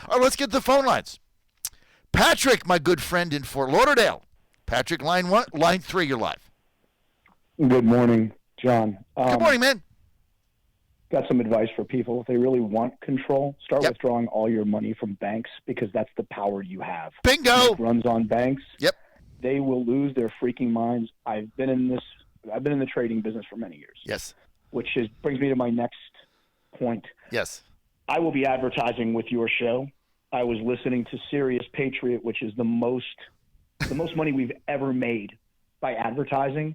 All right, let's get to the phone lines. Patrick, my good friend in Fort Lauderdale. Patrick, line 1, line 3, you're live. Good morning, John. Good morning, man. Got some advice for people. If they really want control, start Yep. withdrawing all your money from banks because that's the power you have. Bingo. It runs on banks. Yep. They will lose their freaking minds. I've been in the trading business for many years. Yes. Which brings me to my next point. Yes. I will be advertising with your show. I was listening to Sirius Patriot, which is the most money we've ever made by advertising.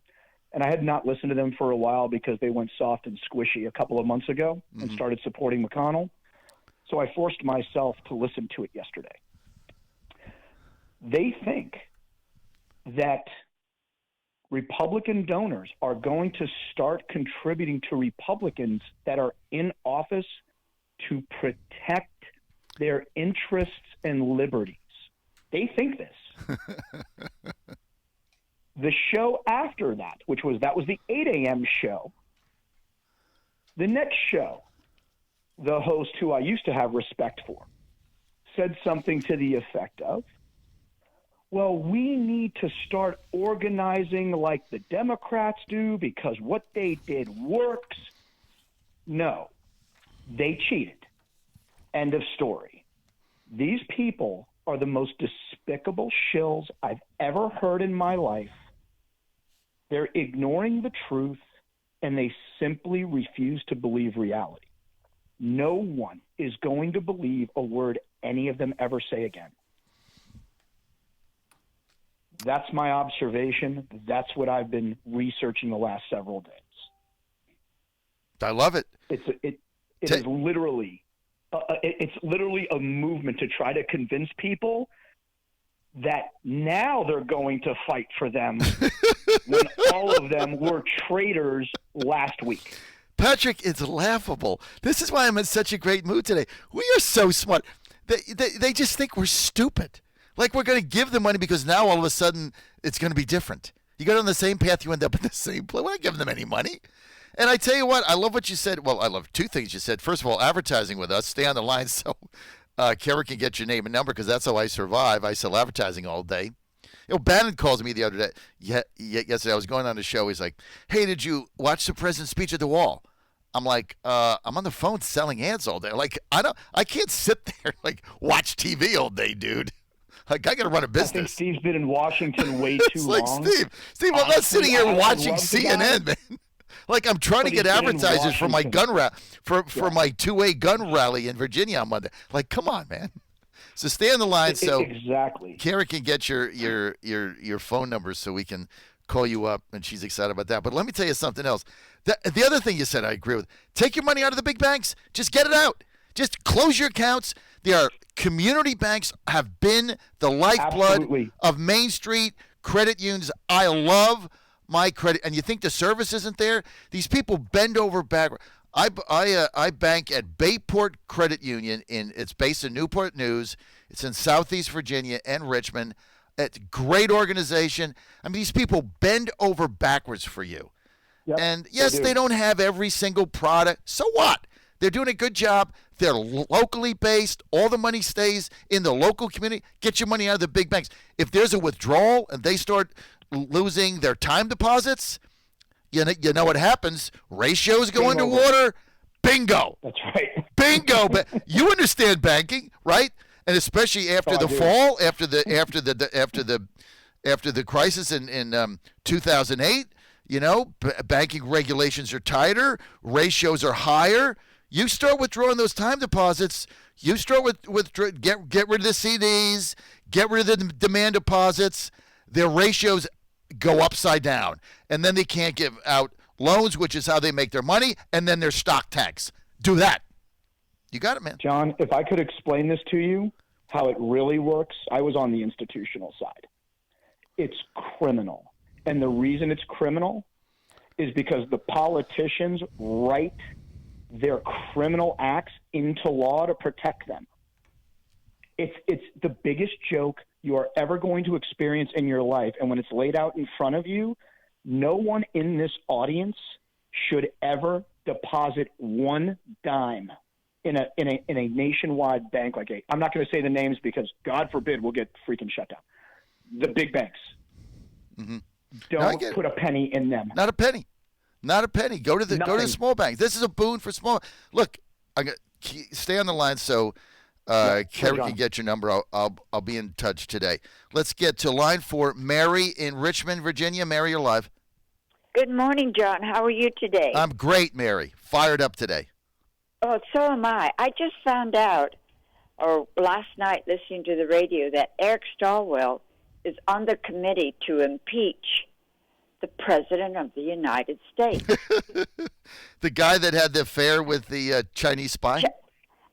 And I had not listened to them for a while because they went soft and squishy a couple of months ago and started supporting McConnell. So I forced myself to listen to it yesterday. They think that Republican donors are going to start contributing to Republicans that are in office to protect their interests and liberties. They think this. The show after that, that was the 8 a.m. show. The next show, the host, who I used to have respect for, said something to the effect of, well, we need to start organizing like the Democrats do because what they did works. No, they cheated. End of story. These people are the most despicable shills I've ever heard in my life. They're ignoring the truth, and they simply refuse to believe reality. No one is going to believe a word any of them ever say again. That's my observation. That's what I've been researching the last several days. I love it. It is literally a movement to try to convince people that now they're going to fight for them when all of them were traitors last week. Patrick, it's laughable. This is why I'm in such a great mood today. We are so smart. They just think we're stupid. Like we're going to give them money because now all of a sudden it's going to be different. You go down the same path, you end up in the same place. We're not giving them any money. And I tell you what, I love what you said. Well, I love two things you said. First of all, advertising with us. Stay on the line so Kara can get your name and number because that's how I survive. I sell advertising all day. You know, Bannon calls me the other day. Yesterday I was going on the show. He's like, hey, did you watch the president's speech at the wall? I'm like, I'm on the phone selling ads all day. Like, I can't sit there like watch TV all day, dude. Like, I got to run a business. I think Steve's been in Washington way too like long. Steve, I'm not sitting here watching CNN, man. Like, I'm trying to get advertisers for my gun for my 2A gun rally in Virginia on Monday. Like, come on, man. So stay on the line so exactly. Kara can get your phone number so we can call you up, and she's excited about that. But let me tell you something else. The other thing you said I agree with. Take your money out of the big banks. Just get it out. Just close your accounts. Community banks have been the lifeblood of Main Street credit unions. I love my credit. And you think the service isn't there? These people bend over backward. I bank at Bayport Credit Union. It's based in Newport News. It's in Southeast Virginia and Richmond. It's a great organization. I mean, these people bend over backwards for you. Yep, and yes, they don't have every single product. So what? They're doing a good job. They're locally based. All the money stays in the local community. Get your money out of the big banks. If there's a withdrawal and they start losing their time deposits, you know what happens? Ratios go underwater. Bingo. That's right. Bingo. You understand banking, right? And especially after the fall, after the crisis in 2008, you know, banking regulations are tighter, ratios are higher. You start withdrawing those time deposits. You start get rid of the CDs, get rid of the demand deposits. Their ratios go upside down, and then they can't give out loans, which is how they make their money, and then their stock tanks. Do that. You got it, man. John, if I could explain this to you, how it really works, I was on the institutional side. It's criminal. And the reason it's criminal is because the politicians write their criminal acts into law to protect them. It's the biggest joke you are ever going to experience in your life. And when it's laid out in front of you, no one in this audience should ever deposit one dime in a nationwide bank I'm not going to say the names because God forbid we'll get freaking shut down. The big banks. Mm-hmm. Don't put a penny in them. Not a penny. Not a penny. Go to the small banks. This is a boon for small. Look, stay on the line so Kerry can get your number. I'll be in touch today. Let's get to line 4. Mary in Richmond, Virginia. Mary, you're live. Good morning, John. How are you today? I'm great, Mary. Fired up today. Oh, so am I. I just found out, or last night listening to the radio, that Eric Stallwell is on the committee to impeach the President of the United States. The guy that had the affair with the Chinese spy?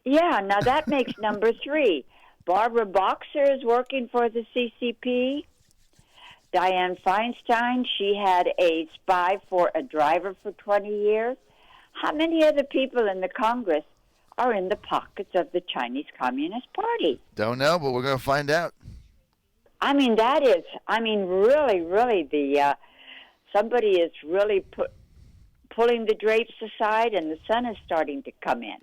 Yeah, now that makes number 3. Barbara Boxer is working for the CCP. Dianne Feinstein, she had a spy for a driver for 20 years. How many other people in the Congress are in the pockets of the Chinese Communist Party? Don't know, but we're going to find out. I mean, really, somebody is really pulling the drapes aside, and the sun is starting to come in.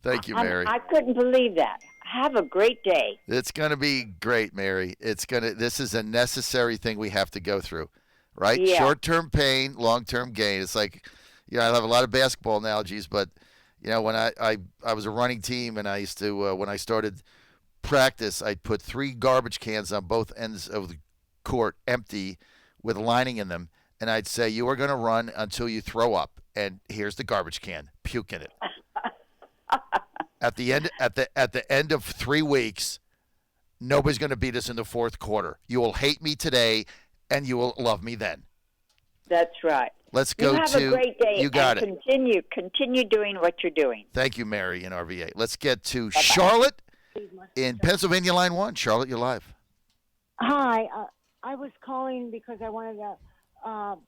Thank you, Mary. I couldn't believe that. Have a great day. It's going to be great, Mary. This is a necessary thing we have to go through, right? Yeah. Short-term pain, long-term gain. It's like, I have a lot of basketball analogies, but when I was a running team and I used to when I started practice, I'd put 3 garbage cans on both ends of the court, empty, with lining in them, and I'd say, you are going to run until you throw up, and here's the garbage can. Puke in it. At the end of 3 weeks, nobody's going to beat us in the fourth quarter. You will hate me today, and you will love me then. That's right. Let's go you have a great day. You got and it. Continue doing what you're doing. Thank you, Mary in RVA. Let's get to Charlotte in Pennsylvania, line 1. Charlotte, you're live. Hi. I was calling because I wanted to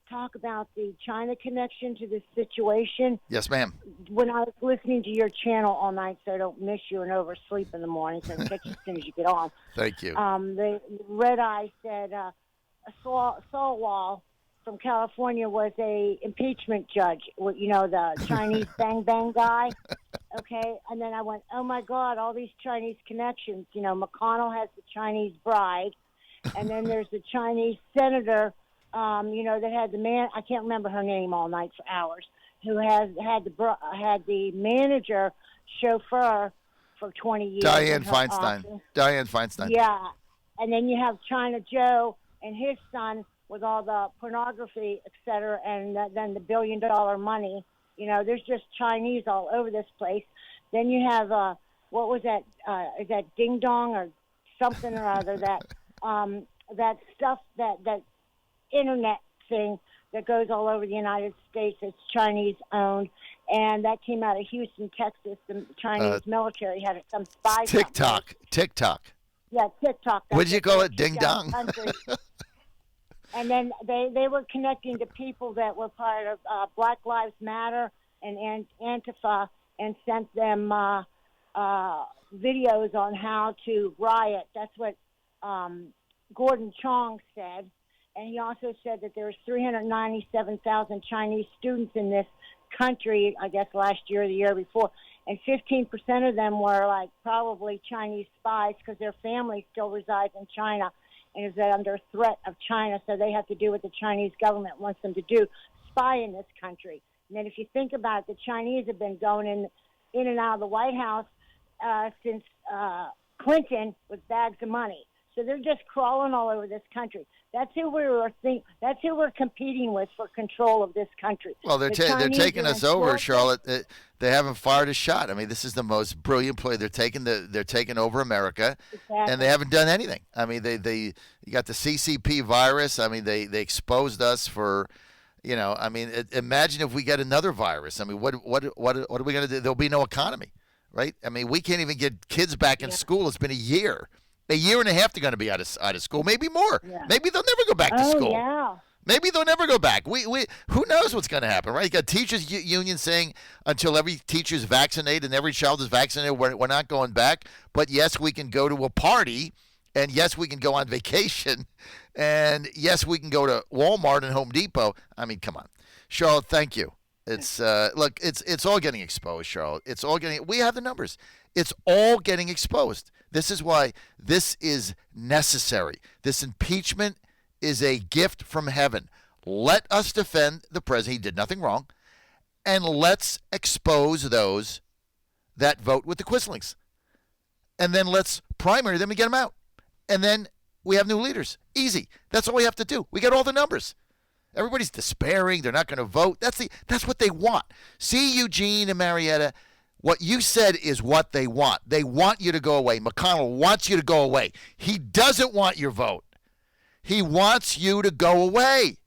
talk about the China connection to this situation. Yes, ma'am. When I was listening to your channel all night, so I don't miss you and oversleep in the morning, so I can catch you as soon as you get on. Thank you. The Red Eye said Solwall from California was a impeachment judge. The Chinese bang bang guy. Okay, and then I went, oh my God, all these Chinese connections. McConnell has the Chinese bride, and then there's the Chinese senator. That had the man, I can't remember her name all night for hours, who had the manager chauffeur for 20 years. Dianne Feinstein. Yeah. And then you have China Joe and his son with all the pornography, et cetera, and then the $1 billion money. There's just Chinese all over this place. Then you have, what was that? Is that Ding Dong or something or other? That stuff, that internet thing that goes all over the United States. It's Chinese owned, and that came out of Houston, Texas. The Chinese military had some spies. TikTok. Yeah, TikTok. What did you call it? Ding dong. And then they were connecting to people that were part of Black Lives Matter and Antifa, and sent them videos on how to riot. That's what Gordon Chong said. And he also said that there was 397,000 Chinese students in this country, I guess last year or the year before, and 15% of them were probably Chinese spies because their family still resides in China and is under threat of China, so they have to do what the Chinese government wants them to do, spy in this country. And then if you think about it, the Chinese have been going in and out of the White House since Clinton with bags of money. So they're just crawling all over this country. That's who That's who we're competing with for control of this country. Well, they're taking us over, Charlotte. They haven't fired a shot. I mean, this is the most brilliant play. They're taking over America, exactly. And they haven't done anything. I mean, you got the CCP virus. I mean, they exposed us for. I mean, imagine if we get another virus. I mean, what are we going to do? There'll be no economy, right? I mean, we can't even get kids back in school. It's been a year and a half. They're going to be out of school, maybe more. Yeah. Maybe they'll never go back to school. Yeah. Maybe they'll never go back. We who knows what's going to happen, right? You got teachers union saying until every teacher is vaccinated and every child is vaccinated, we're not going back. But yes, we can go to a party, and yes, we can go on vacation, and yes, we can go to Walmart and Home Depot. I mean, come on, Charlotte. Thank you. It's look, it's all getting exposed, Charlotte. It's all getting. We have the numbers. It's all getting exposed. This is why this is necessary. This impeachment is a gift from heaven. Let us defend the president. He did nothing wrong, and let's expose those that vote with the Quislings, and then let's primary them and get them out, and then we have new leaders. Easy. That's all we have to do. We got all the numbers. Everybody's despairing. They're not going to vote. That's what they want. See, Eugene and Marietta, what you said is what they want. They want you to go away. McConnell wants you to go away. He doesn't want your vote. He wants you to go away.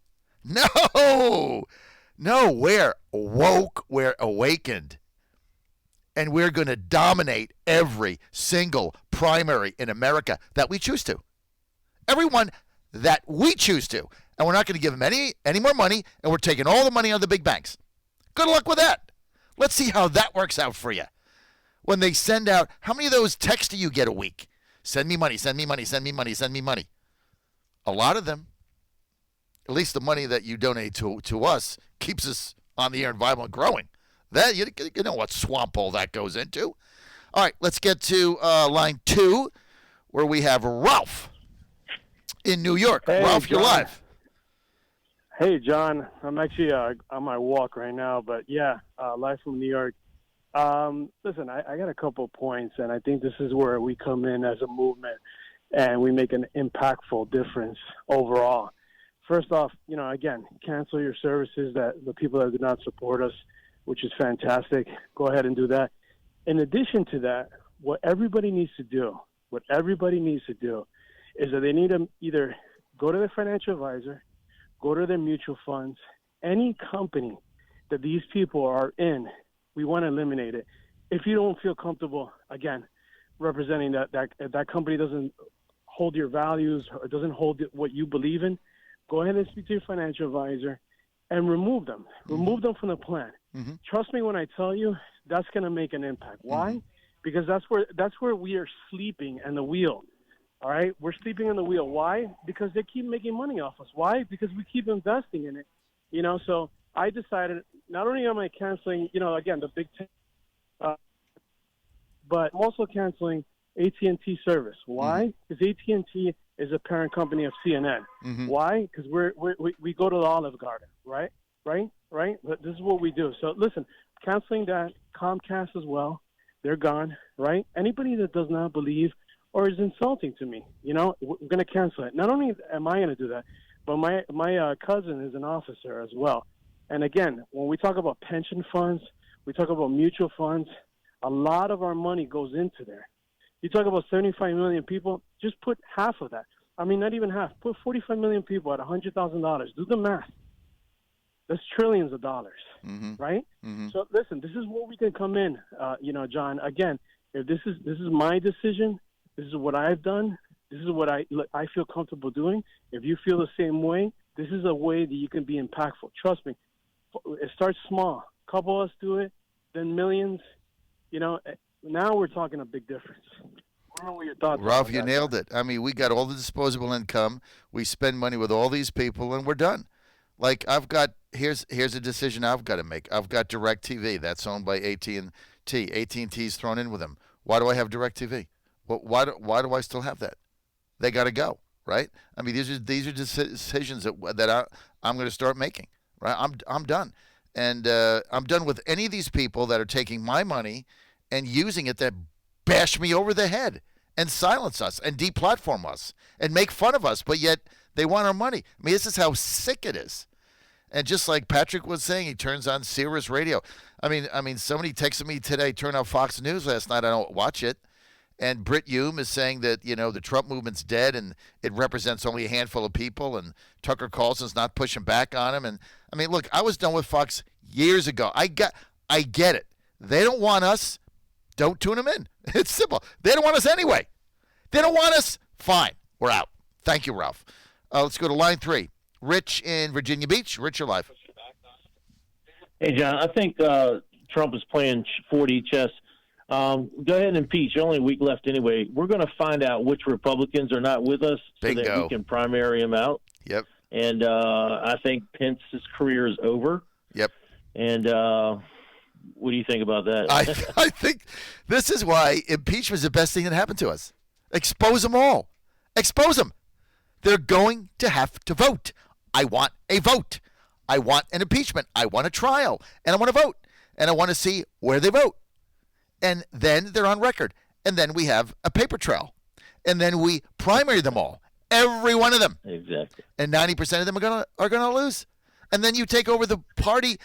No, we're woke. We're awakened. And we're going to dominate every single primary in America that we choose to. Everyone that we choose to. And we're not going to give them any more money, and we're taking all the money out of the big banks. Good luck with that. Let's see how that works out for you. When they send out, how many of those texts do you get a week? Send me money, send me money, send me money, send me money. A lot of them, at least the money that you donate to us, keeps us on the air and viable and growing. That you know what swamp hole that goes into. All right, let's get to line 2, where we have Ralph in New York. Hey, Ralph, you're John. live. Hey, John. I'm actually on my walk right now, but yeah, live from New York. Listen, I got a couple points, and I think this is where we come in as a movement, and we make an impactful difference overall. First off, again, cancel your services that the people that do not support us, which is fantastic. Go ahead and do that. In addition to that, what everybody needs to do is that they need to either go to their financial advisor, go to their mutual funds, any company that these people are in, we want to eliminate it. If you don't feel comfortable, again, representing that company doesn't hold your values or doesn't hold what you believe in, go ahead and speak to your financial advisor and remove them. Remove them from the plan. Mm-hmm. Trust me when I tell you that's going to make an impact. Why? Because that's where we are sleeping in the wheel. All right, we're sleeping on the wheel. Why? Because they keep making money off us. Why? Because we keep investing in it. So I decided not only am I canceling, again, the Big Ten, but I'm also canceling AT&T service. Why? Because AT&T is a parent company of CNN. Mm-hmm. Why? Because we go to the Olive Garden, right? But this is what we do. So listen, canceling that, Comcast as well, they're gone, right? Anybody that does not believe or is insulting to me, we're going to cancel it. Not only am I going to do that, but my cousin is an officer as well. And again, when we talk about pension funds, we talk about mutual funds, a lot of our money goes into there. You talk about 75 million people, just put half of that. I mean, not even half. Put 45 million people at $100,000. Do the math. That's trillions of dollars, right? Mm-hmm. So listen, this is where we can come in, John. Again, if this is my decision, this is what I've done. This is what I feel comfortable doing. If you feel the same way, this is a way that you can be impactful. Trust me. It starts small. A couple of us do it, then millions. Now we're talking a big difference. I don't know what your thoughts are. Ralph, you nailed it. I mean, we got all the disposable income. We spend money with all these people, and we're done. Like here's a decision I've got to make. I've got DirecTV. That's owned by AT&T. AT&T's thrown in with them. Why do I have DirecTV? Why do I still have that? They got to go, right? I mean, these are decisions that I'm going to start making, right? I'm done, and I'm done with any of these people that are taking my money and using it to bash me over the head and silence us and deplatform us and make fun of us, but yet they want our money. I mean, this is how sick it is. And just like Patrick was saying, he turns on Sirius Radio. I mean, somebody texted me today, turn on Fox News last night. I don't watch it. And Britt Hume is saying that, the Trump movement's dead and it represents only a handful of people. And Tucker Carlson's not pushing back on him. And I mean, look, I was done with Fox years ago. I get it. They don't want us. Don't tune them in. It's simple. They don't want us anyway. They don't want us. Fine. We're out. Thank you, Ralph. Let's go to line 3. Rich in Virginia Beach. Rich, you're live. Hey, John, I think Trump is playing 4D chess. Go ahead and impeach. Only a week left anyway. We're going to find out which Republicans are not with us so that we can primary them out. Yep. And I think Pence's career is over. Yep. And what do you think about that? I think this is why impeachment is the best thing that happened to us. Expose them all. Expose them. They're going to have to vote. I want a vote. I want an impeachment. I want a trial. And I want to vote. And I want to see where they vote. And then they're on record. And then we have a paper trail. And then we primary them all. Every one of them. Exactly. And 90% of them are gonna lose. And then you take over the party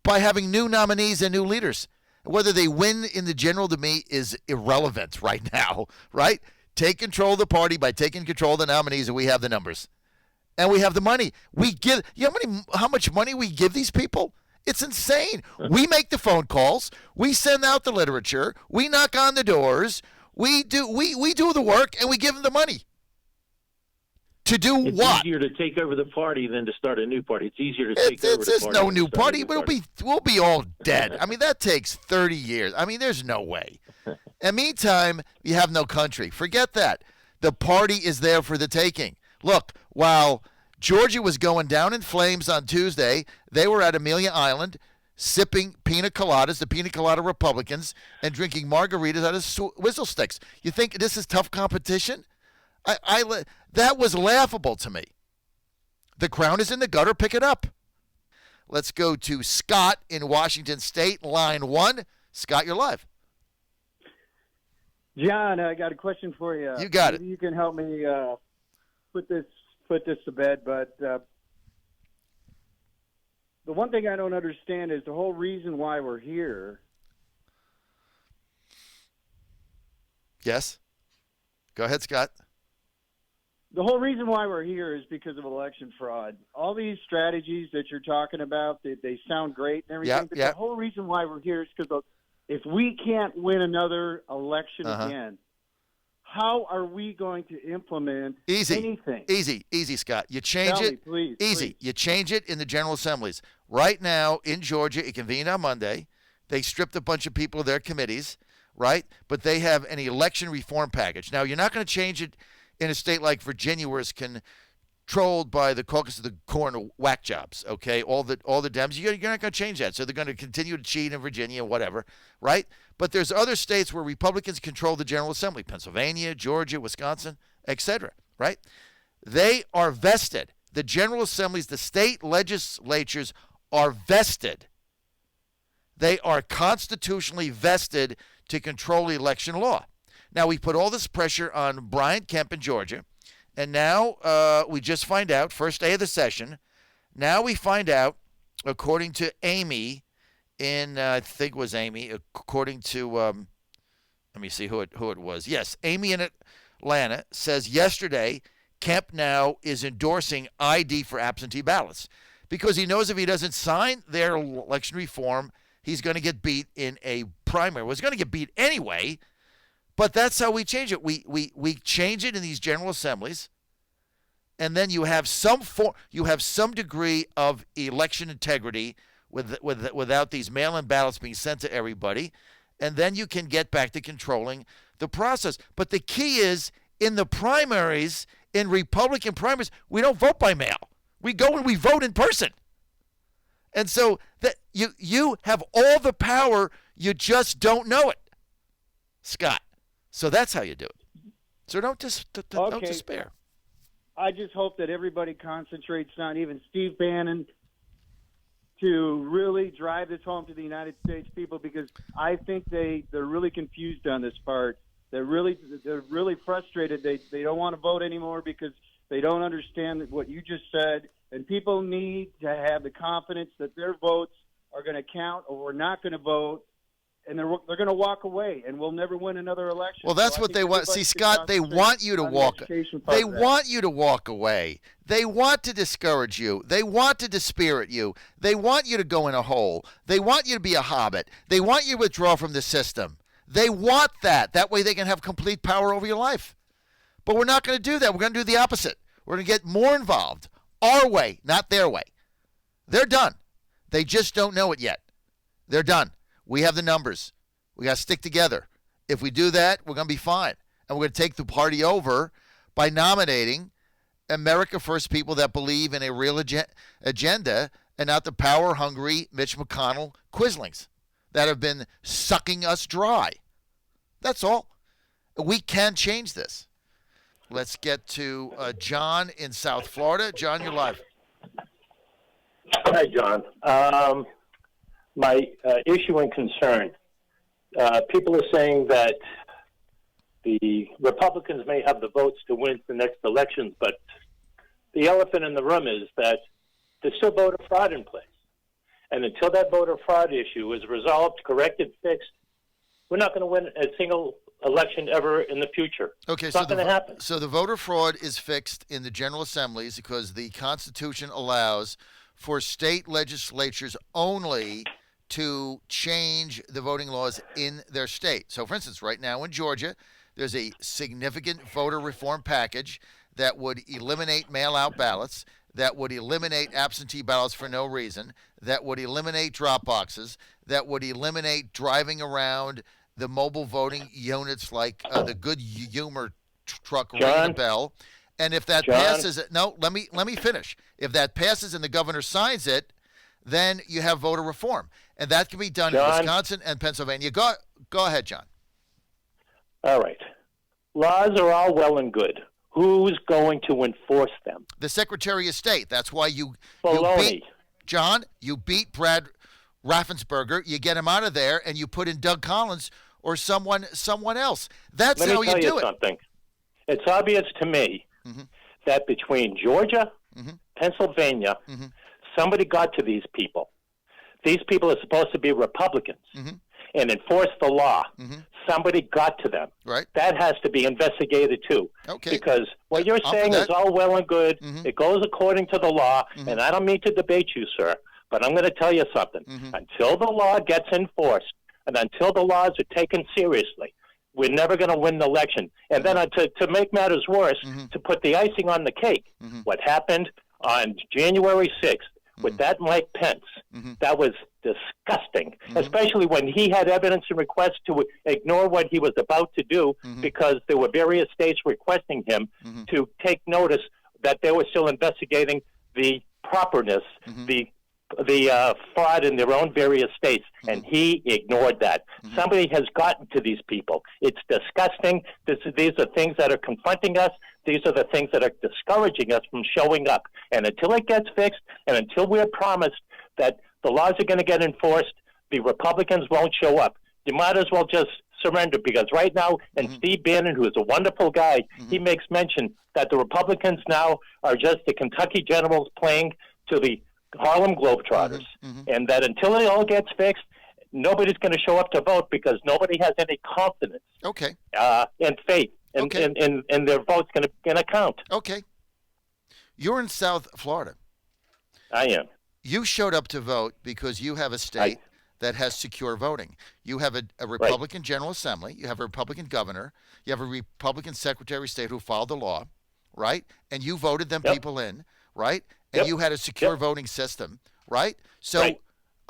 by having new nominees and new leaders. Whether they win in the general to me is irrelevant right now, right? Take control of the party by taking control of the nominees, and we have the numbers. And we have the money. We give, you know how much money we give these people? It's insane. We make the phone calls. We send out the literature. We knock on the doors. We do the work, and we give them the money. To do it's what? It's easier to take over the party than to start a new party. It's easier to take over the party. There's no new party. We'll be all dead. I mean, that takes 30 years. I mean, there's no way. And meantime, you have no country. Forget that. The party is there for the taking. Look, while Georgia was going down in flames on Tuesday, they were at Amelia Island sipping pina coladas, the pina colada Republicans, and drinking margaritas out of whistle sticks. You think this is tough competition? That was laughable to me. The crown is in the gutter. Pick it up. Let's go to Scott in Washington State, line 1. Scott, you're live. John, I got a question for you. You got it. You can help me put this to bed, but the one thing I don't understand is the whole reason why we're here. Yes. Go ahead, Scott. The whole reason why we're here is because of election fraud. All these strategies that you're talking about, they sound great and everything, but the whole reason why we're here is because if we can't win another election again, how are we going to implement anything? Easy, Scott. You change it. Please. You change it in the General Assemblies. Right now in Georgia, it convened on Monday. They stripped a bunch of people of their committees, right? But they have an election reform package. Now, you're not going to change it in a state like Virginia, where it's controlled by the caucus of the corn whack jobs, okay? All the Dems, you're not going to change that. So they're going to continue to cheat in Virginia and whatever, right? But there's other states where Republicans control the General Assembly, Pennsylvania, Georgia, Wisconsin, etc., right? They are vested. The General Assemblies, the state legislatures are vested. They are constitutionally vested to control election law. Now, we put all this pressure on Brian Kemp in Georgia, and now we just find out, first day of the session, now we find out, according to Amy, I think it was Amy, according to, let me see who it was. Yes, Amy in Atlanta says yesterday Kemp now is endorsing ID for absentee ballots because he knows if he doesn't sign their election reform, he's going to get beat in a primary. Well, he's going to get beat anyway. But that's how we change it. We change it in these general assemblies, and then you have some degree of election integrity without these mail-in ballots being sent to everybody, and then you can get back to controlling the process. But the key is in the primaries, in Republican primaries, we don't vote by mail. We go and we vote in person. And so that you have all the power, you just don't know it, Scott. So that's how you do it. So don't despair. I just hope that everybody concentrates on, even Steve Bannon, to really drive this home to the United States people, because I think they're really confused on this part. They're really frustrated. They don't want to vote anymore because they don't understand what you just said. And people need to have the confidence that their votes are going to count, or we're not going to vote. And they're going to walk away, and we'll never win another election. Well, that's what they want. See, Scott, they want you to walk. They want you to walk away. They want to discourage you. They want to dispirit you. They want you to go in a hole. They want you to be a hobbit. They want you to withdraw from the system. They want that. That way they can have complete power over your life. But we're not going to do that. We're going to do the opposite. We're going to get more involved. Our way, not their way. They're done. They just don't know it yet. They're done. We have the numbers. We got to stick together. If we do that, we're going to be fine. And we're going to take the party over by nominating America First people that believe in a real agenda and not the power-hungry Mitch McConnell quislings that have been sucking us dry. That's all. We can change this. Let's get to John in South Florida. John, you're live. Hi, John. My issue and concern, people are saying that the Republicans may have the votes to win the next elections, but the elephant in the room is that there's still voter fraud in place. And until that voter fraud issue is resolved, corrected, fixed, we're not going to win a single election ever in the future. Okay, it's not going to happen. So the voter fraud is fixed in the General Assemblies because the Constitution allows for state legislatures only to change the voting laws in their state. So, for instance, right now in Georgia, there's a significant voter reform package that would eliminate mail-out ballots, that would eliminate absentee ballots for no reason, that would eliminate drop boxes, that would eliminate driving around the mobile voting units like the Good Humor truck ringing the bell. And if that passes, let me finish. If that passes and the governor signs it, then you have voter reform, and that can be done in Wisconsin and Pennsylvania. Go ahead, John. All right. Laws are all well and good. Who's going to enforce them? The Secretary of State. That's why you beat Brad Raffensperger. You get him out of there, and you put in Doug Collins or someone else. That's how you do it. Let me tell you something. It's obvious to me that between Georgia, Pennsylvania, somebody got to these people. These people are supposed to be Republicans and enforce the law. Somebody got to them. Right. That has to be investigated too. Okay. Because what you're saying is all well and good. It goes according to the law, and I don't mean to debate you, sir, but I'm going to tell you something. Until the law gets enforced and until the laws are taken seriously, we're never going to win the election. And then to make matters worse, to put the icing on the cake, what happened on January 6th with that Mike Pence, that was disgusting, especially when he had evidence and requests to ignore what he was about to do because there were various states requesting him to take notice that they were still investigating the properness, the fraud in their own various states, and he ignored that. Somebody has gotten to these people. It's disgusting. These are things that are confronting us. These are the things that are discouraging us from showing up. And until it gets fixed, and until we're promised that the laws are going to get enforced, the Republicans won't show up. You might as well just surrender, because right now, and Steve Bannon, who is a wonderful guy, he makes mention that the Republicans now are just the Kentucky Generals playing to the Harlem Globetrotters, and that until it all gets fixed, nobody's going to show up to vote because nobody has any confidence and faith and their vote's going to count. Okay. You're in South Florida. I am. You showed up to vote because you have a state that has secure voting. You have a Republican General Assembly. You have a Republican governor. You have a Republican Secretary of State who followed the law, right? And you voted them people in, right? And you had a secure voting system, right? So,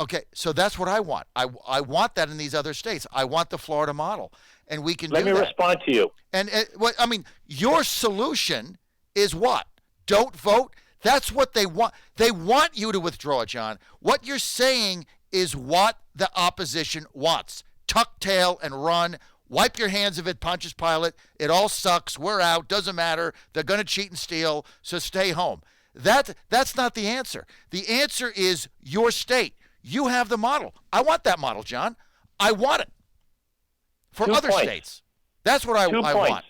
okay, so that's what I want. I want that in these other states. I want the Florida model, and we can do that. Let me respond to you. And what I mean, your solution is what? Don't vote? That's what they want. They want you to withdraw, John. What you're saying is what the opposition wants. Tuck tail and run. Wipe your hands of it, Pontius Pilate. It all sucks. We're out. Doesn't matter. They're going to cheat and steal, so stay home. That's not the answer. The answer is your state. You have the model. I want that model, John. I want it for other states. That's what I want.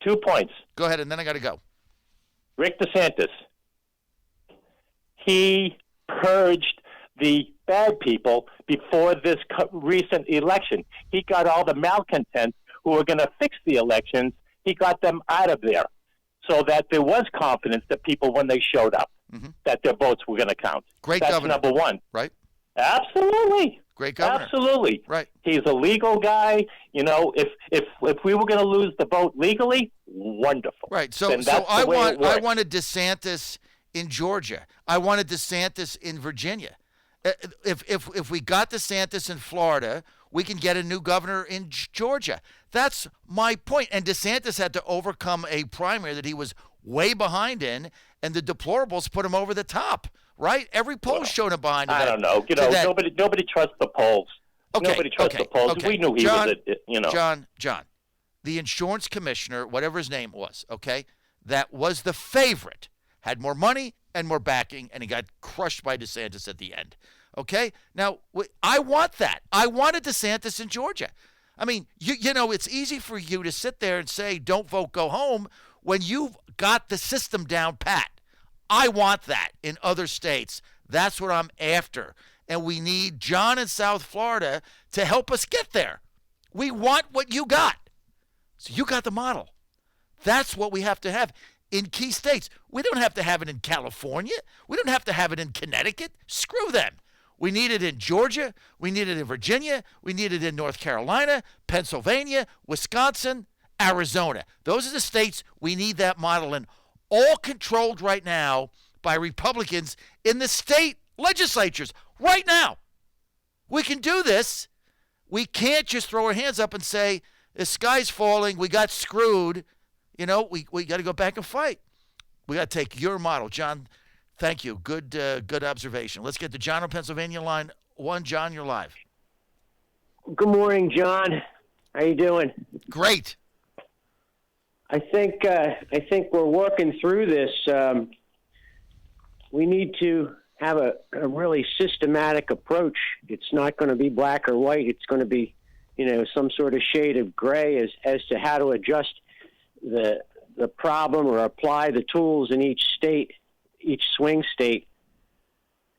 2 points. Go ahead, and then I got to go. Rick DeSantis. He purged the bad people before this recent election. He got all the malcontents who were going to fix the elections. He got them out of there, so that there was confidence that people, when they showed up, that their votes were going to count. That's governor. Number one. Right. Absolutely. Great governor. Absolutely. Right. He's a legal guy. You know, if we were going to lose the vote legally, wonderful. Right. So I wanted DeSantis in Georgia. I wanted DeSantis in Virginia. If we got DeSantis in Florida, we can get a new governor in Georgia. That's my point. And DeSantis had to overcome a primary that he was way behind in, and the deplorables put him over the top, right? Every poll's shown him behind. I don't know. Nobody trusts the polls. Okay, nobody trusts the polls. Okay. We knew he was it. John, the insurance commissioner, whatever his name was, okay, that was the favorite, had more money and more backing, and he got crushed by DeSantis at the end. Okay? Now, I want that. I wanted DeSantis in Georgia. I mean, it's easy for you to sit there and say, don't vote, go home, when you've got the system down pat. I want that in other states. That's what I'm after. And we need John in South Florida to help us get there. We want what you got. So you got the model. That's what we have to have in key states. We don't have to have it in California. We don't have to have it in Connecticut. Screw them. We need it in Georgia. We need it in Virginia. We need it in North Carolina, Pennsylvania, Wisconsin, Arizona. Those are the states we need that model in, all controlled right now by Republicans in the state legislatures right now. We can do this. We can't just throw our hands up and say, the sky's falling, we got screwed. We got to go back and fight. We got to take your model. John, thank you. Good observation. Let's get to John on Pennsylvania line 1. John, you're live. Good morning, John. How you doing? Great. I think we're working through this. We need to have a really systematic approach. It's not going to be black or white. It's going to be, some sort of shade of gray as to how to adjust the problem or apply the tools in each state, each swing state.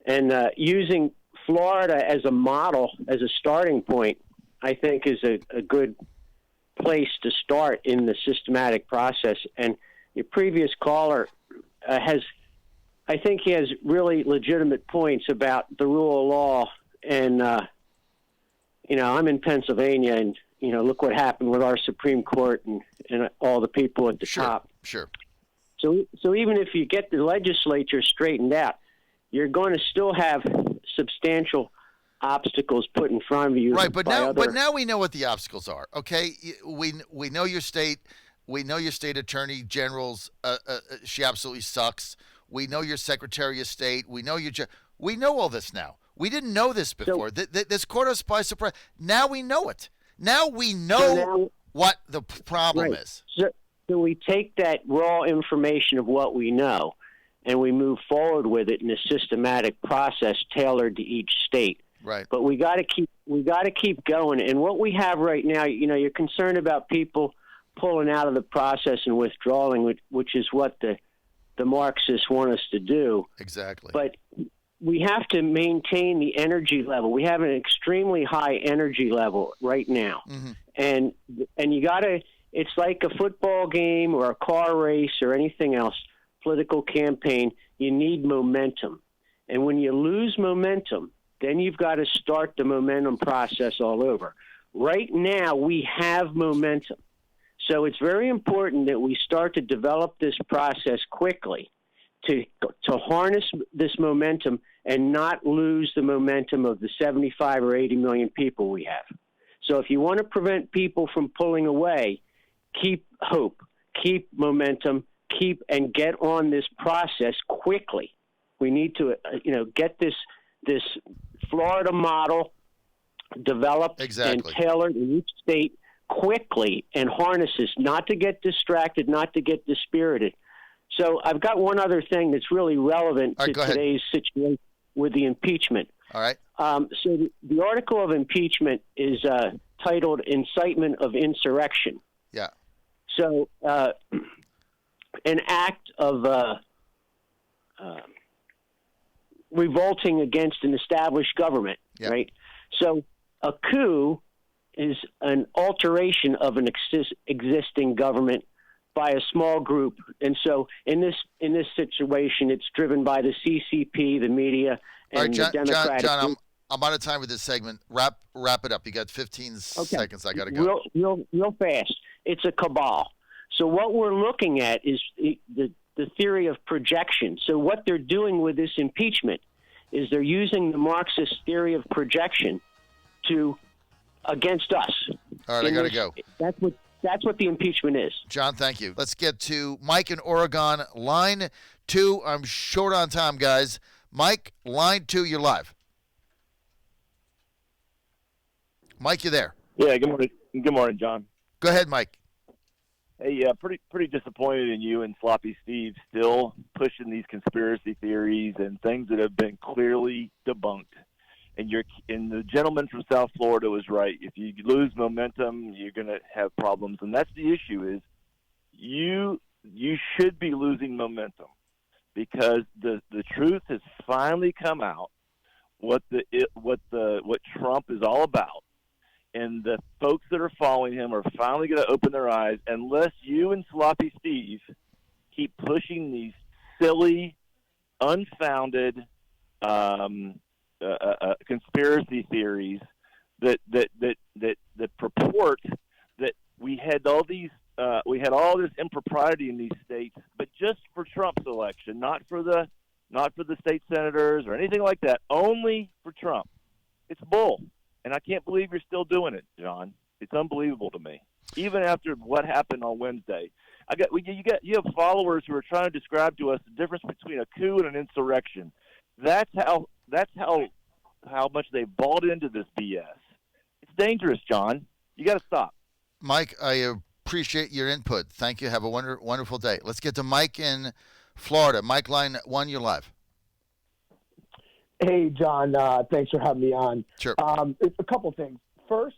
And using Florida as a model, as a starting point, I think is a good place to start in the systematic process. And your previous caller I think he has really legitimate points about the rule of law. And, I'm in Pennsylvania, and, look what happened with our Supreme Court and all the people at the top. Sure. So even if you get the legislature straightened out, you're going to still have substantial obstacles put in front of you. Right, but now we know what the obstacles are. Okay, we know your state. We know your state attorney general's. She absolutely sucks. We know your Secretary of State. We know we know all this now. We didn't know this before. This caught us by surprise. Now we know it. Now we know what the problem is. So we take that raw information of what we know, and we move forward with it in a systematic process tailored to each state. Right. But we got to keep going. And what we have right now, you're concerned about people pulling out of the process and withdrawing, which is what the Marxists want us to do. Exactly. But we have to maintain the energy level. We have an extremely high energy level right now. Mm-hmm. And you got to, it's like a football game or a car race or anything else, political campaign, you need momentum. And when you lose momentum, then you've got to start the momentum process all over. Right now, we have momentum. So it's very important that we start to develop this process quickly to harness this momentum and not lose the momentum of the 75 or 80 million people we have. So if you want to prevent people from pulling away, keep hope, keep momentum, and get on this process quickly. We need to, get this Florida model developed and tailored in each state quickly and harness this, not to get distracted, not to get dispirited. So I've got one other thing that's really relevant to today's situation with the impeachment. All right. So the article of impeachment is titled Incitement of Insurrection. Yeah. So an act of revolting against an established government, right? So a coup is an alteration of an existing government by a small group. And so in this situation, it's driven by the CCP, the media, and the Democratic. John, I'm out of time with this segment. Wrap it up. You got 15 seconds. I got to go. Real fast. It's a cabal. So what we're looking at is the theory of projection. So what they're doing with this impeachment is they're using the Marxist theory of projection against us. All right, I got to go. That's what the impeachment is. John, thank you. Let's get to Mike in Oregon, line 2. I'm short on time, guys. Mike, line 2, you're live. Mike, you there? Yeah, good morning. Good morning, John. Go ahead, Mike. Hey, pretty disappointed in you and Sloppy Steve still pushing these conspiracy theories and things that have been clearly debunked. And the gentleman from South Florida was right. If you lose momentum, you're going to have problems, and that's the issue. Is you should be losing momentum because the truth has finally come out. What Trump is all about. And the folks that are following him are finally going to open their eyes unless you and Sloppy Steve keep pushing these silly, unfounded conspiracy theories that purport that we had all this impropriety in these states, but just for Trump's election, not for the state senators or anything like that, only for Trump. It's bull. And I can't believe you're still doing it, John. It's unbelievable to me. Even after what happened on Wednesday, you have followers who are trying to describe to us the difference between a coup and an insurrection. That's how much they bought into this BS. It's dangerous, John. You got to stop. Mike, I appreciate your input. Thank you. Have a wonderful day. Let's get to Mike in Florida. Mike, line 1, you're live. Hey, John, thanks for having me on. Sure. A couple things. First,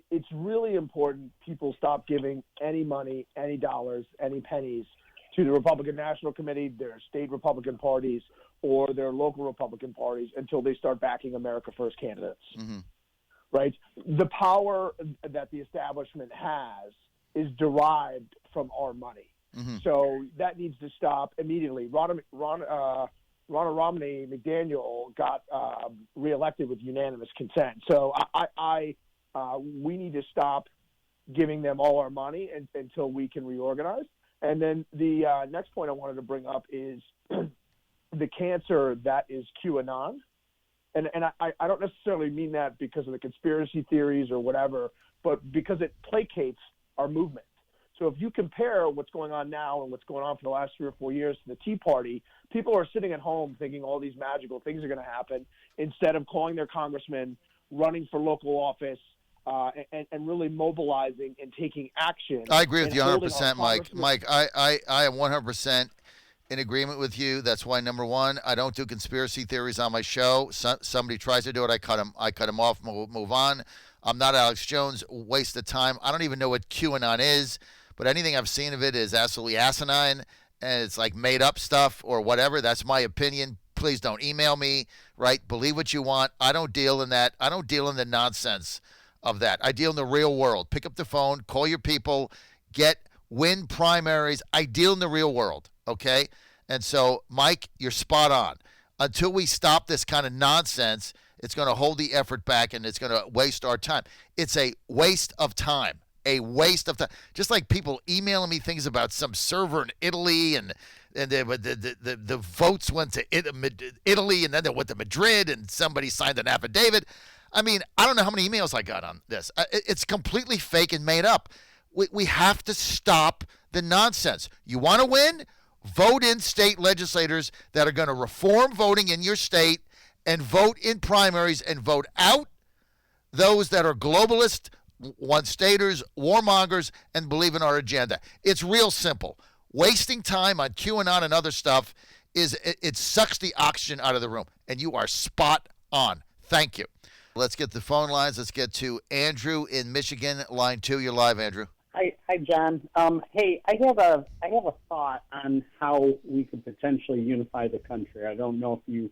it's really important people stop giving any money, any dollars, any pennies to the Republican National Committee, their state Republican parties, or their local Republican parties until they start backing America First candidates. Mm-hmm. Right? The power that the establishment has is derived from our money. Mm-hmm. So that needs to stop immediately. Ronald Romney McDaniel got reelected with unanimous consent. So we need to stop giving them all our money until we can reorganize. And then the next point I wanted to bring up is the cancer that is QAnon. And I don't necessarily mean that because of the conspiracy theories or whatever, but because it placates our movement. So if you compare what's going on now and what's going on for the last 3 or 4 years to the Tea Party, people are sitting at home thinking all these magical things are going to happen instead of calling their congressman, running for local office, and really mobilizing and taking action. I agree with you 100%, Mike. Mike, I am 100% in agreement with you. That's why, number one, I don't do conspiracy theories on my show. Somebody tries to do it, I cut him off, move on. I'm not Alex Jones, waste of time. I don't even know what QAnon is. But anything I've seen of it is absolutely asinine, and it's like made-up stuff or whatever. That's my opinion. Please don't email me, right? Believe what you want. I don't deal in that. I don't deal in the nonsense of that. I deal in the real world. Pick up the phone, call your people, win primaries. I deal in the real world, okay? And so, Mike, you're spot on. Until we stop this kind of nonsense, it's going to hold the effort back, and it's going to waste our time. It's a waste of time. A waste of time. Just like people emailing me things about some server in Italy and the votes went to Italy and then they went to Madrid and somebody signed an affidavit. I mean, I don't know how many emails I got on this. It's completely fake and made up. We have to stop the nonsense. You want to win? Vote in state legislators that are going to reform voting in your state and vote in primaries and vote out those that are globalist, one-staters, warmongers, and believe in our agenda. It's real simple. Wasting time on QAnon and other stuff it sucks the oxygen out of the room, and you are spot on. Thank you. Let's get the phone lines. Let's get to Andrew in Michigan, line 2. You're live, Andrew. Hi, John. Hey, I have a thought on how we could potentially unify the country. I don't know if you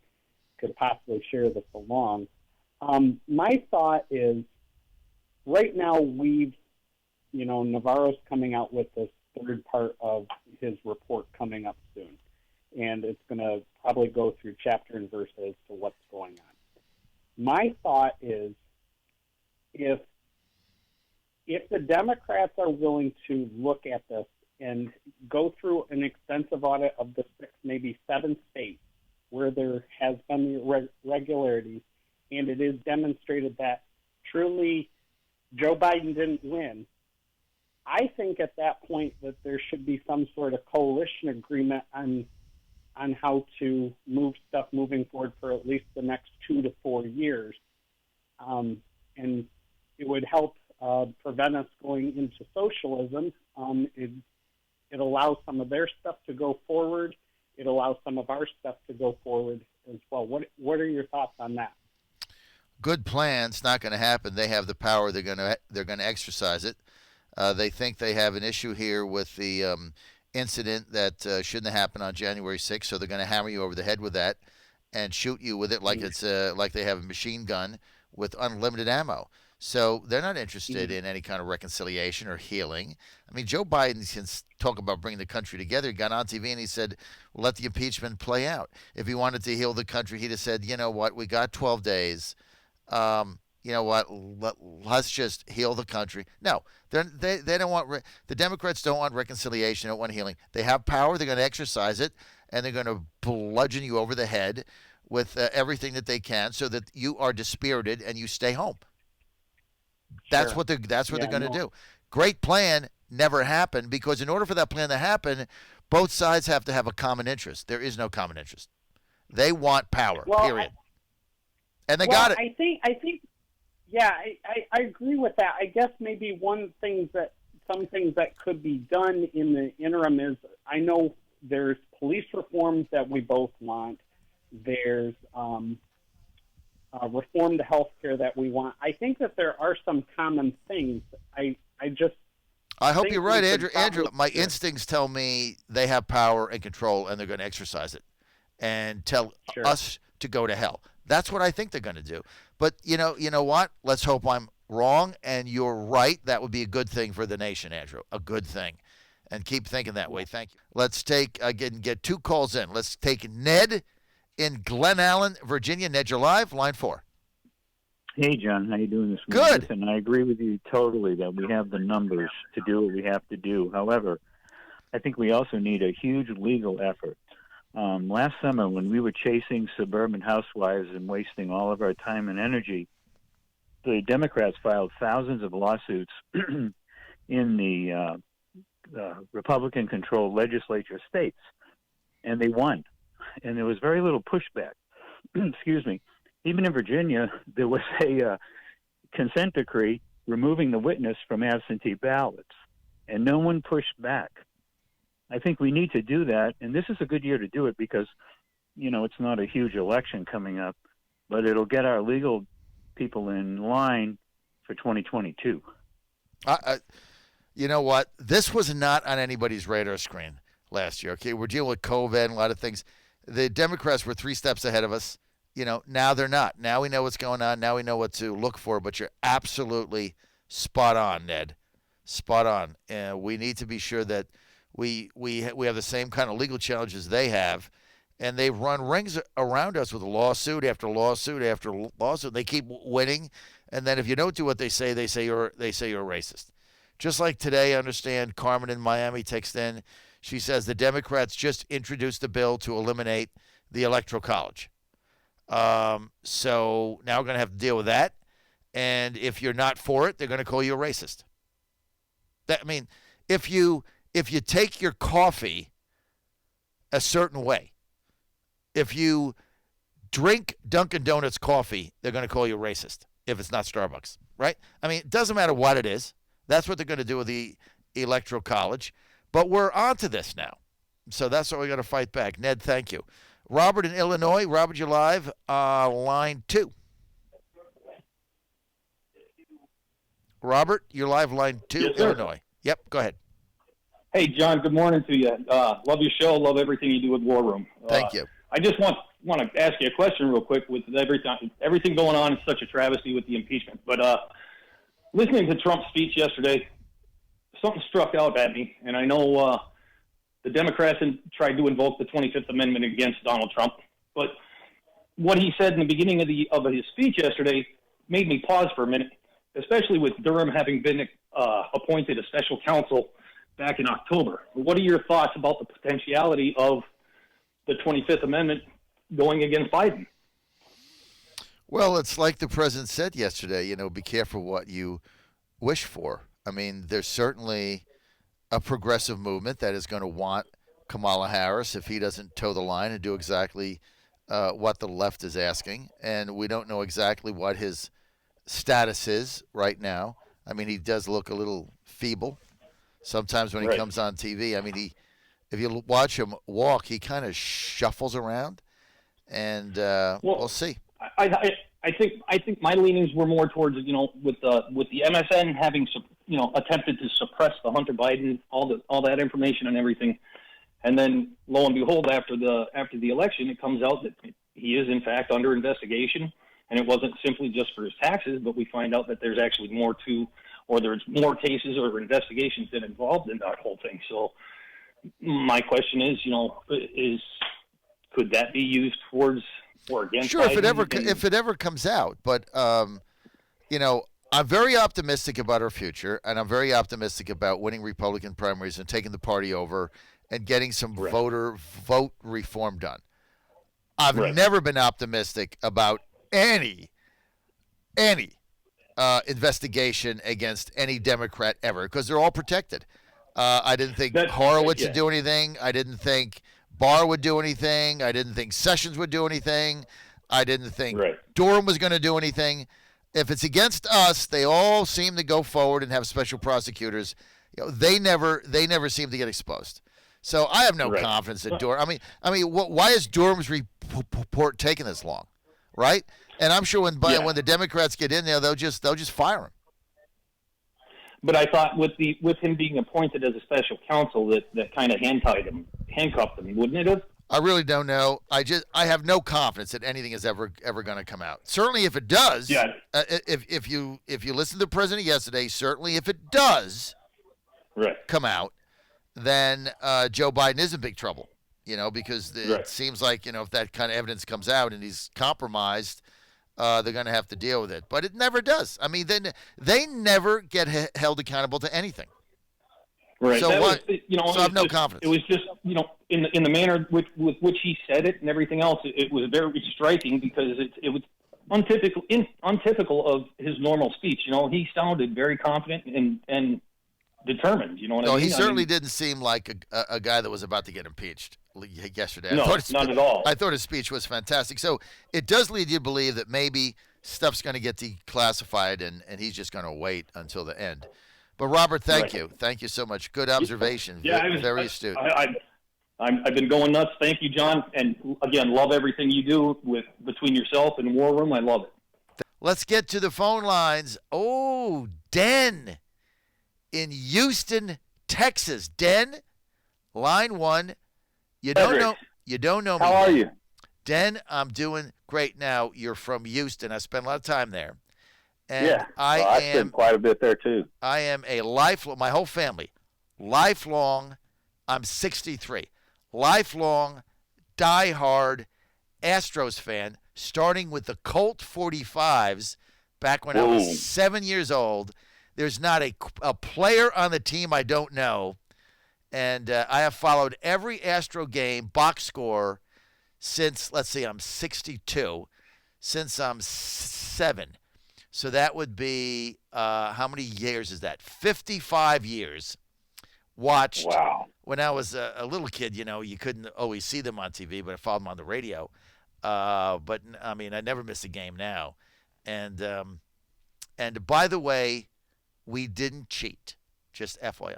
could possibly share this along. My thought is, right now, Navarro's coming out with this third part of his report coming up soon. And it's going to probably go through chapter and verse as to what's going on. My thought is, if the Democrats are willing to look at this and go through an extensive audit of the 6, maybe 7 states where there has been irregularities, and it is demonstrated that truly Joe Biden didn't win, I think at that point that there should be some sort of coalition agreement on on how to move stuff moving forward for at least the next 2 to 4 years. And it would help prevent us going into socialism. It allows some of their stuff to go forward. It allows some of our stuff to go forward as well. What are your thoughts on that? Good plan. It's not going to happen. They have the power. They're going to exercise it. They think they have an issue here with the incident that shouldn't have happened on January 6th, so they're going to hammer you over the head with that and shoot you with it like it's like they have a machine gun with unlimited ammo. So they're not interested in any kind of reconciliation or healing. I mean, Joe Biden can talk about bringing the country together. He got on TV and he said, well, let the impeachment play out. If he wanted to heal the country, he'd have said, you know what, we got 12 days. You know what, let's just heal the country. No, they don't want, the Democrats don't want reconciliation, don't want healing. They have power, they're going to exercise it, and they're going to bludgeon you over the head with everything that they can so that you are dispirited and you stay home. That's what they're going to do. Great plan never happened because in order for that plan to happen, both sides have to have a common interest. There is no common interest. They want power, period. And they got it. I think, yeah, I agree with that. I guess maybe some things that could be done in the interim is, I know there's police reforms that we both want. There's reform to healthcare that we want. I think that there are some common things. I hope you're right, Andrew. Andrew, my instincts tell me they have power and control, and they're going to exercise it and tell us to go to hell. That's what I think they're going to do. But you know what? Let's hope I'm wrong and you're right. That would be a good thing for the nation, Andrew. A good thing. And keep thinking that way. Thank you. Let's get 2 calls in. Let's take Ned in Glen Allen, Virginia. Ned, you're live. Line 4. Hey, John. How you doing this morning? Good. Listen, I agree with you totally that we have the numbers to do what we have to do. However, I think we also need a huge legal effort. Last summer, when we were chasing suburban housewives and wasting all of our time and energy, the Democrats filed thousands of lawsuits in the Republican-controlled legislature states, and they won. And there was very little pushback. Excuse me. Even in Virginia, there was a consent decree removing the witness from absentee ballots, and no one pushed back. I think we need to do that, and this is a good year to do it because, it's not a huge election coming up, but it'll get our legal people in line for 2022. You know what? This was not on anybody's radar screen last year, okay? We're dealing with COVID and a lot of things. The Democrats were 3 steps ahead of us. Now they're not. Now we know what's going on. Now we know what to look for, but you're absolutely spot on, Ned. Spot on. And we need to be sure that we have the same kind of legal challenges they have, and they run rings around us with lawsuit after lawsuit after lawsuit. They keep winning, and then if you don't do what they say you're a racist. Just like today, I understand Carmen in Miami texted in. She says the Democrats just introduced a bill to eliminate the Electoral College. So now we're going to have to deal with that, and if you're not for it, they're going to call you a racist. If you take your coffee a certain way, if you drink Dunkin' Donuts coffee, they're going to call you a racist if it's not Starbucks, right? It doesn't matter what it is. That's what they're going to do with the Electoral College. But we're on to this now. So that's what we got to fight back. Ned, thank you. Robert in Illinois. Robert, you're live. Line 2. Robert, you're live. Line 2, yes, Illinois. Yep, go ahead. Hey, John, good morning to you. Love your show. Love everything you do with War Room. Thank you. I just want to ask you a question real quick. With everything going on is such a travesty with the impeachment. But listening to Trump's speech yesterday, something struck out at me. And I know the Democrats tried to invoke the 25th Amendment against Donald Trump. But what he said in the beginning of his speech yesterday made me pause for a minute, especially with Durham having been appointed a special counsel back in October. What are your thoughts about the potentiality of the 25th Amendment going against Biden? Well, it's like the president said yesterday, be careful what you wish for. There's certainly a progressive movement that is going to want Kamala Harris if he doesn't toe the line and do exactly what the left is asking. And we don't know exactly what his status is right now. I mean, he does look a little feeble sometimes when he comes on TV. I mean, if you watch him walk, he kind of shuffles around, and we'll see. I think my leanings were more towards, with the MSN having attempted to suppress the Hunter Biden, all that information and everything, and then lo and behold, after the election, it comes out that he is in fact under investigation, and it wasn't simply just for his taxes, but we find out that there's actually more to, or there's more cases or investigations that involved in that whole thing. So my question is, could that be used towards or against? Sure, if it ever comes out, but I'm very optimistic about our future, and I'm very optimistic about winning Republican primaries and taking the party over and getting some vote reform done. I've never been optimistic about any investigation against any Democrat ever, because they're all protected. I didn't think Horowitz would do anything. I didn't think Barr would do anything. I didn't think Sessions would do anything. I didn't think Durham was going to do anything. If it's against us, they all seem to go forward and have special prosecutors. They never seem to get exposed. So I have no confidence in Durham. I mean, why is Durham's report taking this long, right? And I'm sure when the Democrats get in there, they'll just fire him. But I thought with him being appointed as a special counsel, that kind of handcuffed him, wouldn't it have? I really don't know. I have no confidence that anything is ever going to come out. Certainly, if it does, if you listen to the president yesterday, certainly if it does come out, then Joe Biden is in big trouble. Because it seems like if that kind of evidence comes out and he's compromised, they're going to have to deal with it. But it never does. I mean, they never get held accountable to anything. Right. So, so I have no confidence. It was just, in the manner with which he said it and everything else, it was very striking because it was untypical of his normal speech. He sounded very confident and determined. You know what I mean? He certainly didn't seem like a guy that was about to get impeached yesterday. No, not at all. I thought his speech was fantastic. So it does lead you to believe that maybe stuff's going to get declassified and he's just going to wait until the end. But Robert, thank you. Thank you so much. Good observation. Very astute. I've been going nuts. Thank you, John. And again, love everything you do between yourself and War Room. I love it. Let's get to the phone lines. Oh, Den in Houston, Texas. Den, line one. You don't know me. How are you? Den, I'm doing great now. You're from Houston. I spent a lot of time there. And yeah, I spent quite a bit there too. I am a my whole family, lifelong, I'm 63, lifelong, diehard Astros fan, starting with the Colt 45s back when I was 7 years old. There's not a player on the team I don't know. And I have followed every Astro game box score since, let's see, I'm 62, since I'm 7. So that would be, how many years is that? 55 years watched. Wow. When I was a little kid, you couldn't always see them on TV, but I followed them on the radio. But, I mean, I never miss a game now. And by the way, we didn't cheat, just FYI.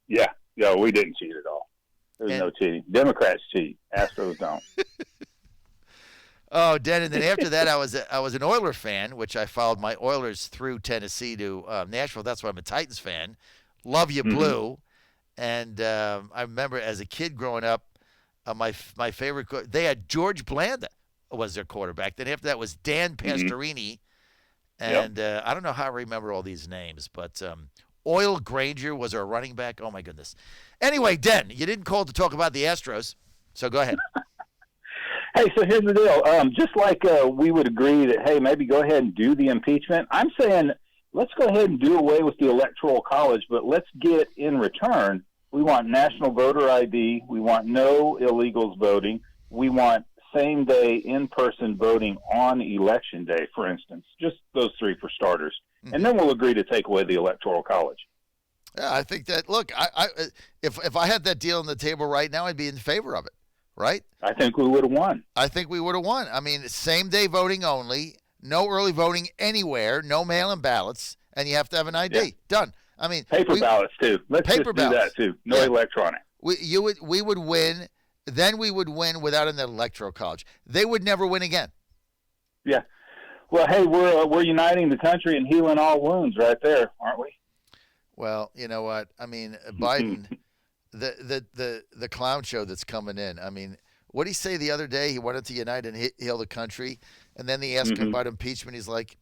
Yeah, we didn't cheat at all. There's no cheating. Democrats cheat. Astros don't. Oh, Den, and then after that, I was an Oiler fan, which I followed my Oilers through Tennessee to Nashville. That's why I'm a Titans fan. Love you, Blue. And I remember as a kid growing up, my favorite they had George Blanda was their quarterback. Then after that was Dan Pastorini, and I don't know how I remember all these names, but Oil Granger was our running back. Oh my goodness. Anyway, Den, you didn't call to talk about the Astros, so go ahead. Hey, so here's the deal. Just like we would agree that, hey, maybe go ahead and do the impeachment, I'm saying let's go ahead and do away with the Electoral College, but let's get in return, we want national voter ID, we want no illegals voting, we want same-day in-person voting on Election Day, for instance. Just those three for starters. And then we'll agree to take away the Electoral College. Yeah, I think that. Look, if I had that deal on the table right now, I'd be in favor of it. Right? I think we would have won. I think we would have won. I mean, same day voting only, no early voting anywhere, no mail-in ballots, and you have to have an ID. Yeah. Done. I mean, paper ballots too. Let's just do that too. No electronic. We would win. Then we would win without an electoral college. They would never win again. Yeah. Well, hey, we're uniting the country and healing all wounds right there, aren't we? Well, you know what? I mean, Biden, the clown show that's coming in. I mean, what did he say the other day? He wanted to unite and heal the country, and then they asked him about impeachment. He's like,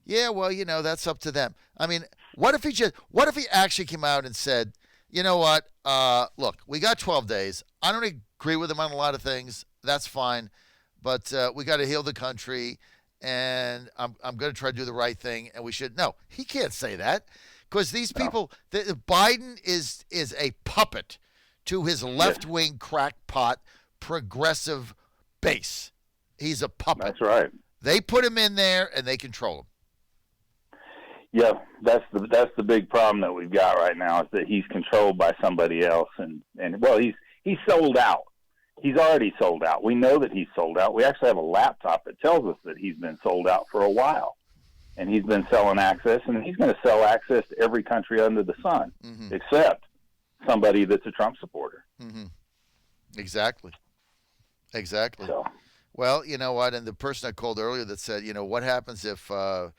"Yeah, well, you know, that's up to them." I mean, what if he actually came out and said, "You know what? Look, we got 12 days. I don't agree with him on a lot of things. That's fine, but we got to heal the country, and I'm going to try to do the right thing, and we should." No, he can't say that. Because these people, Biden is a puppet to his left-wing crackpot progressive base. He's a puppet. That's right. They put him in there and they control him. Yeah, that's the big problem that we've got right now is that he's controlled by somebody else, and well, he's sold out. He's already sold out. We know that he's sold out. We actually have a laptop that tells us that he's been sold out for a while. And he's been selling access, and he's going to sell access to every country under the sun, except somebody that's a Trump supporter. Exactly. So. Well, you know what? And the person I called earlier that said, you know, what happens if the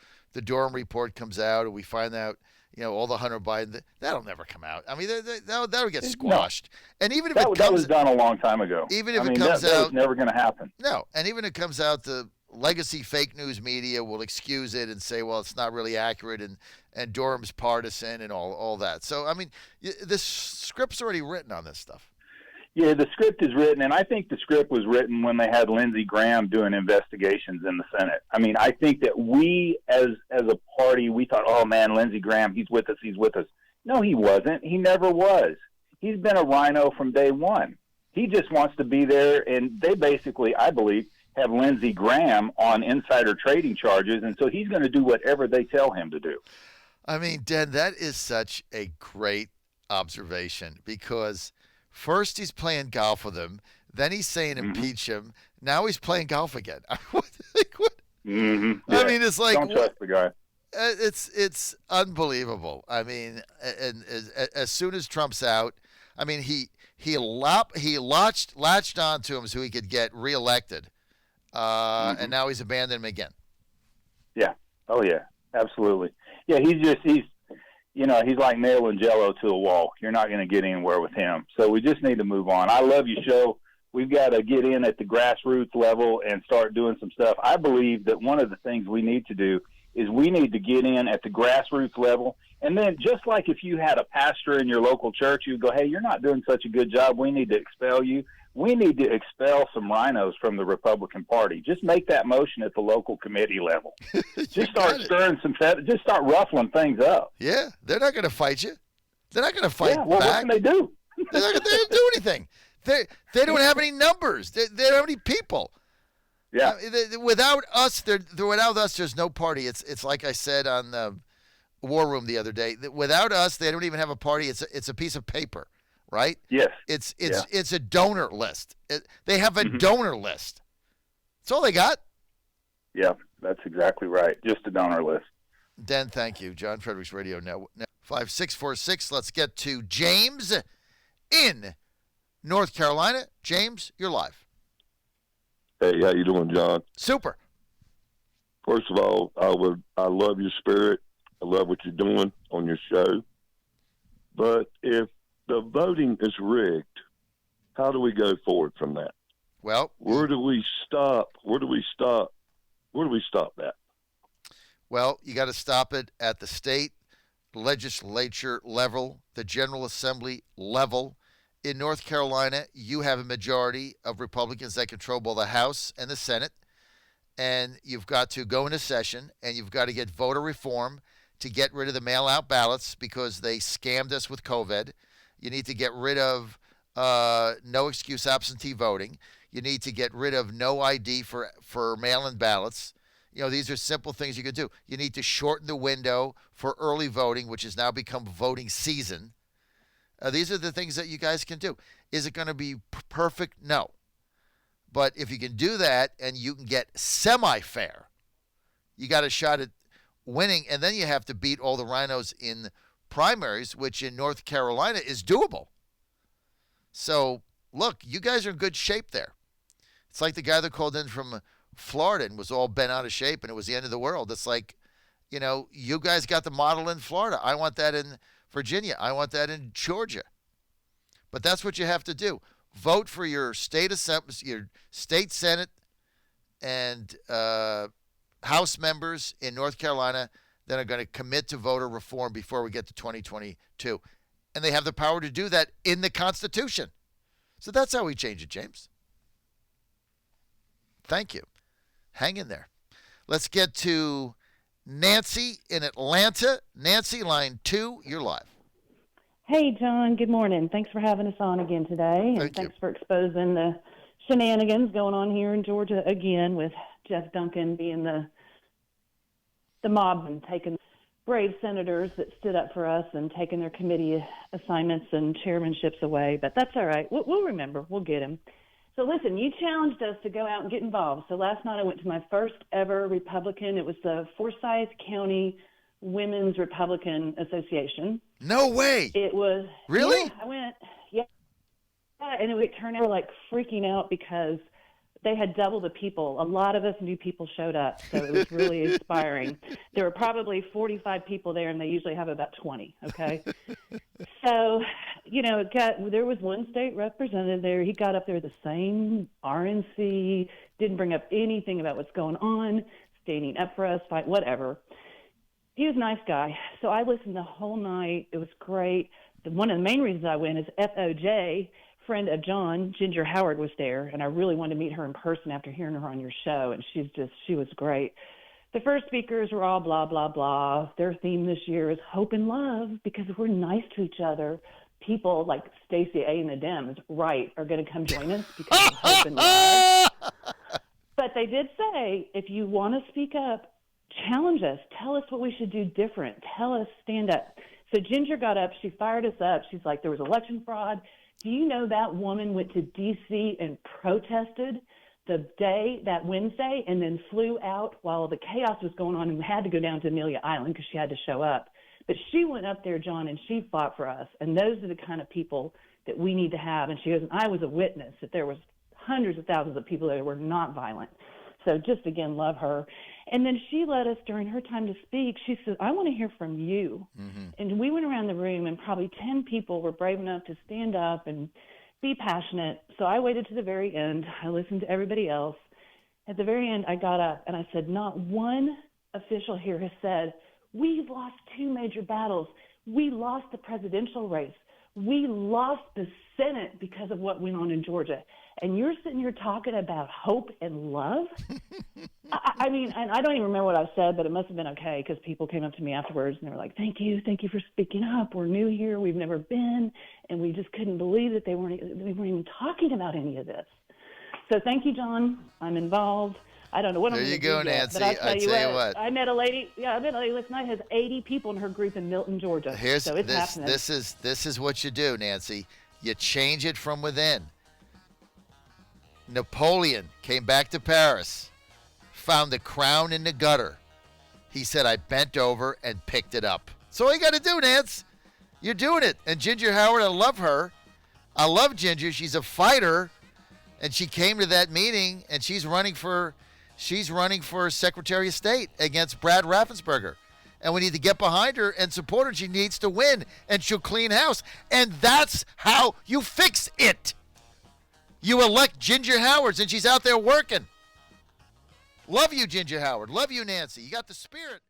Durham report comes out and we find out, you know, all the Hunter Biden, that'll never come out. I mean, that'll get squashed. No. And even if that was done a long time ago. Even if it comes out, that was never going to happen. No, and even if it comes out, the legacy fake news media will excuse it and say, well, it's not really accurate, and Durham's partisan and all that. So, I mean, the script's already written on this stuff. Yeah, the script is written, and I think the script was written when they had Lindsey Graham doing investigations in the Senate. I mean, I think that we, as a party, we thought, oh, man, Lindsey Graham, he's with us. No, he wasn't. He never was. He's been a rhino from day one. He just wants to be there, and they basically, I believe, have Lindsey Graham on insider trading charges, and so he's going to do whatever they tell him to do. I mean, Dan, that is such a great observation because first he's playing golf with him, then he's saying impeach him, now he's playing golf again. What? Yeah. I mean, it's like don't trust the guy. It's unbelievable. I mean, and as soon as Trump's out, I mean, he latched onto him so he could get reelected. And now he's abandoned him again. Yeah. Oh yeah. Absolutely. Yeah. He's like nailing Jello to a wall. You're not going to get anywhere with him. So we just need to move on. I love your show. We've got to get in at the grassroots level and start doing some stuff. I believe that one of the things we need to do is we need to get in at the grassroots level. And then just like if you had a pastor in your local church, you'd go, hey, you're not doing such a good job. We need to expel you. We need to expel some rhinos from the Republican Party. Just make that motion at the local committee level. Just start stirring just start ruffling things up. Yeah, they're not going to fight you. They're not going to fight back. What can they do? They're not going to do anything. They don't have any numbers. They don't have any people. Yeah. Without us, there's no party. It's like I said on the War Room the other day. Without us, they don't even have a party. It's a piece of paper. Right? Yes. It's a donor list. They have a donor list. That's all they got. Yeah, that's exactly right. Just a donor list. Dan, thank you. John Fredericks Radio Network. 5646. Let's get to James in North Carolina. James, you're live. Hey, how you doing, John? Super. First of all, I love your spirit. I love what you're doing on your show. But if the voting is rigged, how do we go forward from that? Well, where do we stop? Where do we stop that? Well, you got to stop it at the state legislature level, the General Assembly level. In North Carolina, you have a majority of Republicans that control both the House and the Senate, and you've got to go into session, and you've got to get voter reform to get rid of the mail-out ballots because they scammed us with COVID. You need to get rid of no excuse absentee voting. You need to get rid of no ID for mail-in ballots. These are simple things you could do. You need to shorten the window for early voting, which has now become voting season. These are the things that you guys can do. Is it going to be perfect? No. But if you can do that and you can get semi-fair, you got a shot at winning, and then you have to beat all the rhinos in primaries, which in North Carolina is doable. So, look, you guys are in good shape there. It's like the guy that called in from Florida and was all bent out of shape, and it was the end of the world. It's like, you guys got the model in Florida. I want that in Virginia. I want that in Georgia. But that's what you have to do. Vote for your state assembly, your state senate, and House members in North Carolina that are going to commit to voter reform before we get to 2022. And they have the power to do that in the Constitution. So that's how we change it, James. Thank you. Hang in there. Let's get to Nancy in Atlanta. Nancy, line 2, you're live. Hey, John. Good morning. Thanks for having us on again today. And thanks for exposing the shenanigans going on here in Georgia again with Jeff Duncan being the mob and taking brave senators that stood up for us and taking their committee assignments and chairmanships away. But that's all right. We'll remember. We'll get him. So listen, you challenged us to go out and get involved. So last night I went to my first ever Republican. It was the Forsyth County Women's Republican Association. No way. It was. Really? Yeah, I went. Yeah. And it turned out like freaking out because they had double the people. A lot of us new people showed up, so it was really inspiring. There were probably 45 people there, and they usually have about 20, okay? So, there was one state representative there. He got up there the same RNC, didn't bring up anything about what's going on, standing up for us, fight, whatever. He was a nice guy. So I listened the whole night. It was great. One of the main reasons I went is FOJ, friend of John, Ginger Howard, was there, and I really wanted to meet her in person after hearing her on your show, and she was great. The first speakers were all blah, blah, blah. Their theme this year is hope and love, because if we're nice to each other, people like Stacey A. and the Dems, right, are going to come join us because of hope and love. But they did say, if you want to speak up, challenge us. Tell us what we should do different. Tell us, stand up. So Ginger got up. She fired us up. She's like, there was election fraud. Do you know that woman went to D.C. and protested that Wednesday, and then flew out while the chaos was going on and had to go down to Amelia Island because she had to show up? But she went up there, John, and she fought for us. And those are the kind of people that we need to have. And she goes, and I was a witness that there was hundreds of thousands of people that were not violent. So just, again, love her. And then she let us, during her time to speak, she said, I want to hear from you. Mm-hmm. And we went around the room, and probably 10 people were brave enough to stand up and be passionate. So I waited to the very end. I listened to everybody else. At the very end, I got up, and I said, not one official here has said, we've lost 2 major battles. We lost the presidential race. We lost the Senate because of what went on in Georgia. And you're sitting here talking about hope and love? I mean, and I don't even remember what I said, but it must have been okay because people came up to me afterwards and they were like, thank you for speaking up. We're new here. We've never been. And we just couldn't believe that we weren't even talking about any of this. So thank you, John. I'm involved. I don't know what I'm going to do. There you go, Nancy. I tell you what. I met a lady last night, has 80 people in her group in Milton, Georgia. So it's happening. This is what you do, Nancy. You change it from within. Napoleon came back to Paris, found the crown in the gutter. He said, I bent over and picked it up. So all you got to do, Nance. You're doing it. And Ginger Howard, I love her. I love Ginger. She's a fighter. And she came to that meeting, and she's running for Secretary of State against Brad Raffensperger. And we need to get behind her and support her. She needs to win, and she'll clean house. And that's how you fix it. You elect Ginger Howard, and she's out there working. Love you, Ginger Howard. Love you, Nancy. You got the spirit.